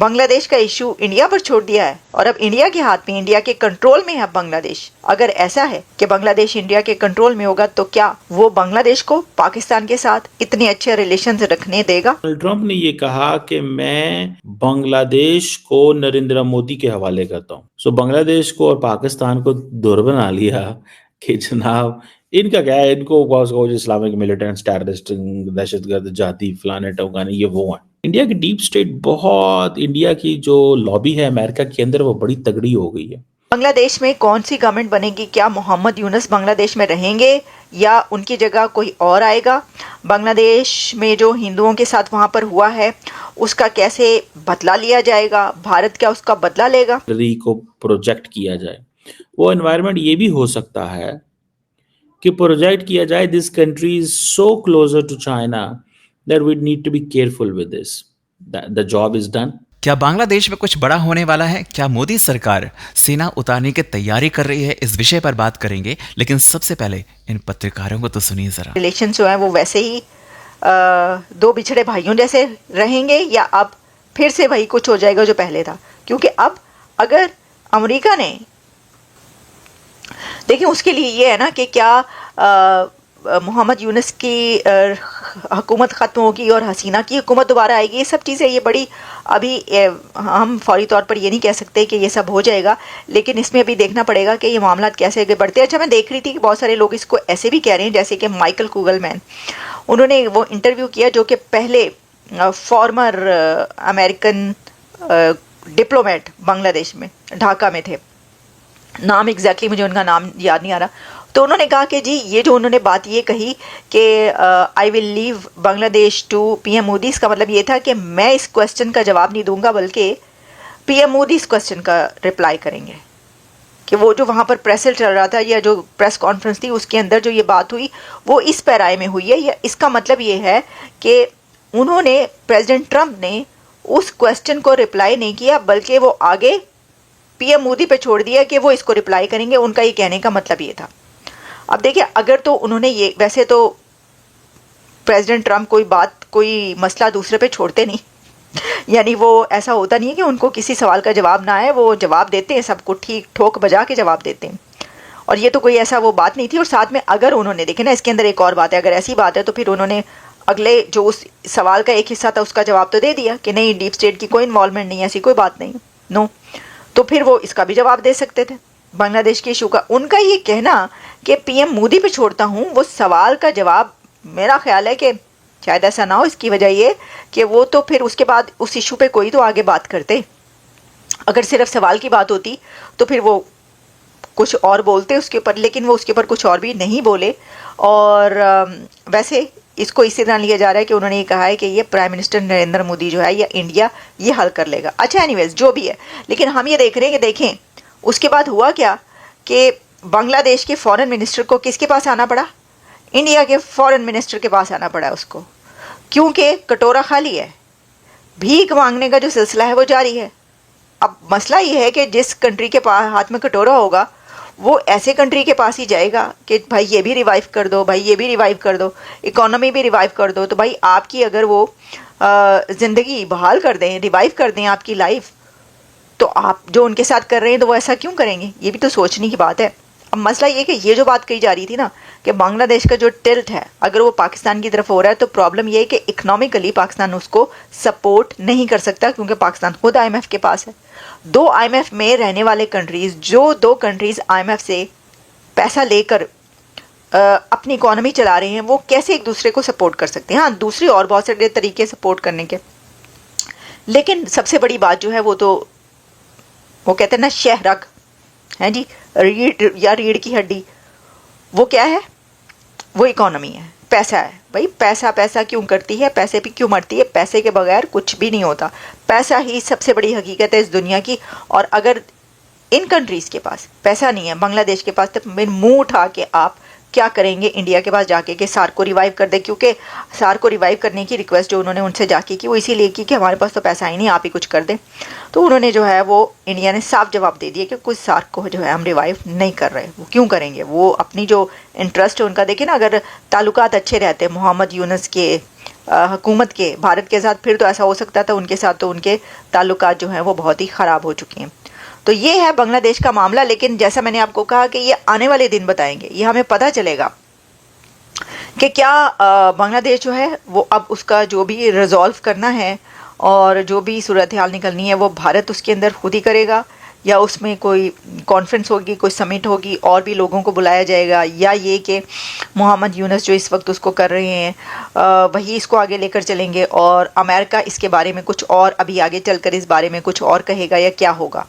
बांग्लादेश का issue India पर छोड़ दिया है और अब इंडिया के हाथ में, इंडिया के कंट्रोल में है बांग्लादेश। अगर ऐसा है कि बांग्लादेश इंडिया के कंट्रोल में होगा तो क्या वो बांग्लादेश को पाकिस्तान के साथ इतने अच्छे रिलेशन रखने देगा? डोनाल्ड ट्रंप ने ये कहा कि मैं बांग्लादेश को नरेंद्र मोदी के हवाले करता हूँ। सो बांग्लादेश को और पाकिस्तान को दूर बना लिया कि जनाब इनका क्या है, इनको इस्लामिक मिलिटेंट्स, टेररिस्ट, दहशतगर्द, जाति, फलाने टोकाने, ये वो हैं। इंडिया की डीप स्टेट बहुत, इंडिया की जो लॉबी है अमेरिका के अंदर वो बड़ी तगड़ी हो गई है। बांग्लादेश में कौन सी गवर्नमेंट बनेगी? क्या मोहम्मद यूनुस बांग्लादेश में रहेंगे या उनकी जगह कोई और आएगा? बांग्लादेश में जो हिंदुओं के साथ वहां पर हुआ है उसका कैसे बदला लिया जाएगा? भारत क्या उसका बदला लेगा? को प्रोजेक्ट किया जाए, वो एनवायरनमेंट ये भी हो सकता है कि प्रोजेक्ट किया जाए this country is so closer to China that we need to be careful with this, the job is done. क्या बांग्लादेश में कुछ बड़ा होने वाला है? क्या मोदी सरकार सेना उतारने की तैयारी कर रही है? इस विषय पर बात करेंगे, लेकिन सबसे पहले इन पत्रकारों को तो सुनिए जरा। रिलेशन जो है वो वैसे ही दो बिछड़े भाइयों जैसे रहेंगे या अब फिर से वही कुछ हो जाएगा जो पहले था? क्योंकि अब अगर अमेरिका ने, देखिए उसके लिए ये है ना कि क्या मोहम्मद यूनुस की हुकूमत ख़त्म होगी और हसीना की हुकूमत दोबारा आएगी, ये सब चीज़ें, ये बड़ी अभी हम फौरी तौर पर ये नहीं कह सकते कि ये सब हो जाएगा, लेकिन इसमें अभी देखना पड़ेगा कि ये मामला कैसे आगे बढ़ते हैं। अच्छा, मैं देख रही थी कि बहुत सारे लोग इसको ऐसे भी कह रहे हैं, जैसे कि माइकल कुगलमैन, उन्होंने वो इंटरव्यू किया जो कि पहले फॉर्मर अमेरिकन डिप्लोमेट बांग्लादेश में, ढाका में थे, नाम एग्जैक्टली मुझे उनका नाम याद नहीं आ रहा। तो उन्होंने कहा कि जी ये जो उन्होंने बात ये कही कि I will leave Bangladesh to PM Modi, इसका मतलब ये था कि मैं इस क्वेश्चन का जवाब नहीं दूंगा बल्कि पीएम मोदी इस क्वेश्चन का रिप्लाई करेंगे। कि वो जो वहाँ पर प्रेस चल रहा था या जो प्रेस कॉन्फ्रेंस थी उसके अंदर जो ये बात हुई वो इस पैराए में हुई है, या इसका मतलब ये है कि उन्होंने, प्रेसिडेंट ट्रंप ने उस क्वेश्चन को रिप्लाई नहीं किया बल्कि वो आगे पीएम मोदी पे छोड़ दिया कि वो इसको रिप्लाई करेंगे। उनका ये कहने का मतलब ये था। अब देखिए, अगर तो उन्होंने ये, वैसे तो प्रेसिडेंट ट्रंप कोई बात, कोई मसला दूसरे पे छोड़ते नहीं यानी वो ऐसा होता नहीं है कि उनको किसी सवाल का जवाब ना आए, वो जवाब देते हैं, सबको ठीक ठोक बजा के जवाब देते हैं। और ये तो कोई ऐसा वो बात नहीं थी। और साथ में अगर उन्होंने, देखे ना इसके अंदर एक और बात है, अगर ऐसी बात है तो फिर उन्होंने अगले जो उस सवाल का एक हिस्सा था उसका जवाब तो दे दिया कि नहीं, डीप स्टेट की कोई इन्वॉल्वमेंट नहीं है, ऐसी कोई बात नहीं, नो। तो फिर वो इसका भी जवाब दे सकते थे बांग्लादेश के इशू का। उनका ये कहना कि पीएम मोदी पे छोड़ता हूँ, वो सवाल का जवाब, मेरा ख्याल है कि शायद ऐसा ना हो। इसकी वजह ये कि वो तो फिर उसके बाद उस इशू पे कोई तो आगे बात करते। अगर सिर्फ सवाल की बात होती तो फिर वो कुछ और बोलते उसके ऊपर, लेकिन वो उसके ऊपर कुछ और भी नहीं बोले। और वैसे इसको इसी तरह लिया जा रहा है कि उन्होंने ये कहा है कि ये प्राइम मिनिस्टर नरेंद्र मोदी जो है या इंडिया ये हल कर लेगा। अच्छा, एनीवेज जो भी है, लेकिन हम ये देख रहे हैं कि देखें उसके बाद हुआ क्या कि बांग्लादेश के फॉरेन मिनिस्टर को किसके पास आना पड़ा? इंडिया के फॉरेन मिनिस्टर के पास आना पड़ा उसको, क्योंकि कटोरा खाली है, भीख मांगने का जो सिलसिला है वो जारी है। अब मसला ये है कि जिस कंट्री के पास हाथ में कटोरा होगा वो ऐसे कंट्री के पास ही जाएगा कि भाई ये भी रिवाइव कर दो, भाई ये भी रिवाइव कर दो, इकोनॉमी भी रिवाइव कर दो। तो भाई आपकी अगर वो ज़िंदगी बहाल कर दें, रिवाइव कर दें आपकी लाइफ, तो आप जो उनके साथ कर रहे हैं तो वो ऐसा क्यों करेंगे? ये भी तो सोचने की बात है। अब मसला ये कि ये जो बात कही जा रही थी ना कि बांग्लादेश का जो टिल्ट है अगर वो पाकिस्तान की तरफ हो रहा है, तो प्रॉब्लम ये है कि इकोनॉमिकली पाकिस्तान उसको सपोर्ट नहीं कर सकता, क्योंकि पाकिस्तान खुद आईएमएफ के पास है। दो आईएमएफ में रहने वाले कंट्रीज़, जो दो कंट्रीज़ आईएमएफ से पैसा लेकर अपनी इकोनॉमी चला रहे हैं, वो कैसे एक दूसरे को सपोर्ट कर सकते हैं? हाँ, दूसरी और बहुत सारे तरीके सपोर्ट करने के, लेकिन सबसे बड़ी बात जो है वो तो वो कहते हैं ना, शहरक है जी, रीढ़ या रीढ़ की हड्डी, वो क्या है? वो इकोनॉमी है, पैसा है। भाई पैसा पैसा क्यों करती है, पैसे भी क्यों मरती है? पैसे के बगैर कुछ भी नहीं होता, पैसा ही सबसे बड़ी हकीकत है इस दुनिया की। और अगर इन कंट्रीज़ के पास पैसा नहीं है, बांग्लादेश के पास, तो मेरे मुंह उठा के आप क्या करेंगे इंडिया के पास जाके कि सार्क को रिवाइव कर दे? क्योंकि सार्क को रिवाइव करने की रिक्वेस्ट जो उन्होंने उनसे जाके की वो इसीलिए की कि हमारे पास तो पैसा ही नहीं, आप ही कुछ कर दें। तो उन्होंने जो है वो, इंडिया ने साफ जवाब दे दिया कि कुछ सार्क को जो है हम रिवाइव नहीं कर रहे। वो क्यों करेंगे? वो अपनी जो इंटरेस्ट है उनका, देखिए ना, अगर ताल्लुकात अच्छे रहते मोहम्मद यूनुस के हुकूमत के भारत के साथ, फिर तो ऐसा हो सकता था। उनके साथ तो उनके ताल्लुकात जो हैं वो बहुत ही ख़राब हो चुके हैं। तो ये है बांग्लादेश का मामला। लेकिन जैसा मैंने आपको कहा कि ये आने वाले दिन बताएंगे, ये हमें पता चलेगा कि क्या बांग्लादेश जो है वो अब उसका जो भी रिजॉल्व करना है और जो भी सूरत हाल निकलनी है वो भारत उसके अंदर खुद ही करेगा, या उसमें कोई कॉन्फ्रेंस होगी, कोई समिट होगी और भी लोगों को बुलाया जाएगा, या ये कि मोहम्मद यूनुस जो इस वक्त उसको कर रहे हैं वही इसको आगे लेकर चलेंगे और अमेरिका इसके बारे में कुछ और अभी आगे चलकर इस बारे में कुछ और कहेगा, या क्या होगा।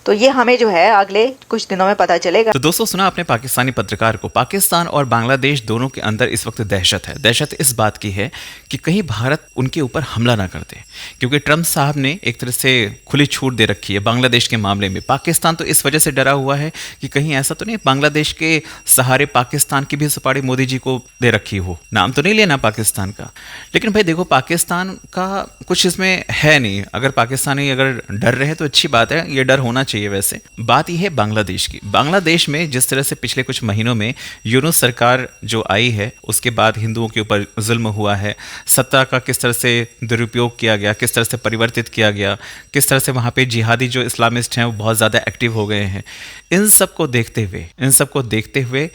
तो ये हमें जो है अगले कुछ दिनों में पता चलेगा। तो दोस्तों, सुना आपने पाकिस्तानी पत्रकार को। पाकिस्तान और बांग्लादेश दोनों के अंदर इस वक्त दहशत है। दहशत इस बात की है कि कहीं भारत उनके ऊपर हमला ना कर दे, क्योंकि ट्रंप साहब ने एक तरह से खुली छूट दे रखी है बांग्लादेश के मामले में। पाकिस्तान तो इस वजह से डरा हुआ है कि कहीं ऐसा तो नहीं बांग्लादेश के सहारे पाकिस्तान की भी सुपारी मोदी जी को दे रखी हो। नाम तो नहीं लेना पाकिस्तान का, लेकिन भाई देखो, पाकिस्तान का कुछ इसमें है नहीं। अगर पाकिस्तानी अगर डर रहे तो अच्छी बात है, ये डर होना चाहिए। वैसे बात यह है बांग्लादेश की। बांग्लादेश में जिस तरह से पिछले कुछ महीनों में यूनुस सरकार जो आई है, उसके बाद हिंदुओं के ऊपर जुल्म हुआ है, सत्ता का किस तरह से दुरुपयोग किया गया, किस तरह से परिवर्तित किया गया, किस तरह से वहाँ पे जिहादी जो इस्लामिस्ट हैं वो बहुत ज़्यादा एक्टिव हो गए हैं। इन सब को देखते हुए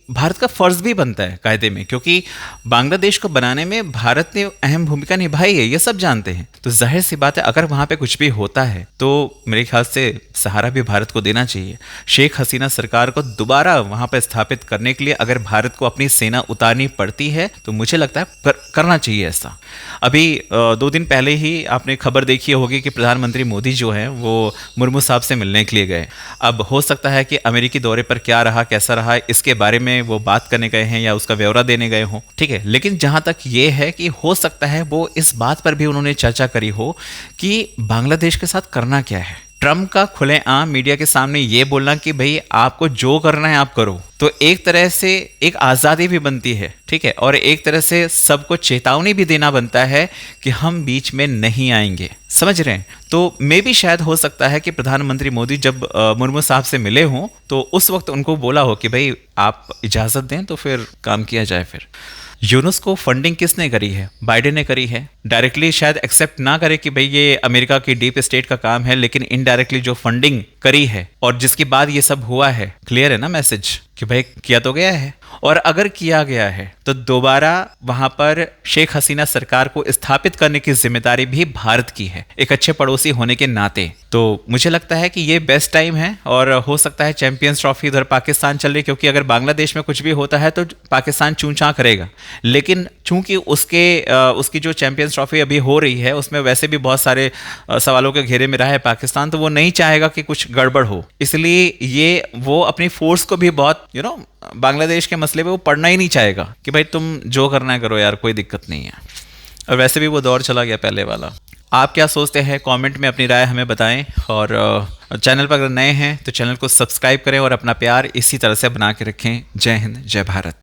भारत का फर्ज भी बनता है कायदे में, क्योंकि बांग्लादेश को बनाने में भारत ने अहम भूमिका निभाई है, ये सब जानते हैं। तो जाहिर सी बात है, अगर वहाँ पे कुछ भी होता है तो मेरे ख्याल से सहारा भी भारत को देना चाहिए। शेख हसीना सरकार को दोबारा वहाँ पर स्थापित करने के लिए अगर भारत को अपनी सेना उतारनी पड़ती है तो मुझे लगता है करना चाहिए ऐसा। अभी 2 दिन पहले ही आपने खबर देखी होगी कि प्रधानमंत्री मोदी जो हैं वो मुर्मू साहब से मिलने के लिए गए। अब हो सकता है कि अमेरिकी दौरे पर क्या रहा, कैसा रहा, इसके बारे में वो बात करने गए हैं या उसका ब्यौरा देने गए हों, ठीक है। लेकिन जहाँ तक ये है कि हो सकता है वो इस बात पर भी उन्होंने चर्चा करी हो कि बांग्लादेश के साथ करना क्या है। ट्रंप का खुलेआम मीडिया के सामने ये बोलना कि भाई आपको जो करना है आप करो, तो एक तरह से एक आज़ादी भी बनती है, ठीक है, और एक तरह से सबको चेतावनी भी देना बनता है कि हम बीच में नहीं आएंगे। समझ रहे हैं? तो मे भी शायद हो सकता है कि प्रधानमंत्री मोदी जब मुर्मू साहब से मिले हों तो उस वक्त उनको बोला हो कि भाई आप इजाज़त दें तो फिर काम किया जाए। फिर यूनुस को फंडिंग किसने करी है? बाइडेन ने करी है। डायरेक्टली शायद एक्सेप्ट ना करे कि भाई ये अमेरिका की डीप स्टेट का काम है, लेकिन इनडायरेक्टली जो फंडिंग करी है और जिसके बाद ये सब हुआ है, क्लियर है ना मैसेज कि भाई किया तो गया है। और अगर किया गया है तो दोबारा वहां पर शेख हसीना सरकार को स्थापित करने की जिम्मेदारी भी भारत की है, एक अच्छे पड़ोसी होने के नाते। तो मुझे लगता है कि ये बेस्ट टाइम है और हो सकता है चैंपियंस ट्रॉफी उधर पाकिस्तान चल रही, क्योंकि अगर बांग्लादेश में कुछ भी होता है तो पाकिस्तान चूं चां करेगा। लेकिन चूंकि उसकी जो चैंपियंस ट्रॉफी अभी हो रही है उसमें वैसे भी बहुत सारे सवालों के घेरे में रहा है पाकिस्तान, तो वो नहीं चाहेगा कि कुछ गड़बड़ हो। इसलिए वो अपनी फोर्स को भी बहुत बांग्लादेश के मसले पे वो पढ़ना ही नहीं चाहेगा कि भाई तुम जो करना है करो यार, कोई दिक्कत नहीं है। और वैसे भी वो दौर चला गया पहले वाला। आप क्या सोचते हैं? कमेंट में अपनी राय हमें बताएं, और चैनल पर अगर नए हैं तो चैनल को सब्सक्राइब करें और अपना प्यार इसी तरह से बना के रखें। जय हिंद, जय भारत।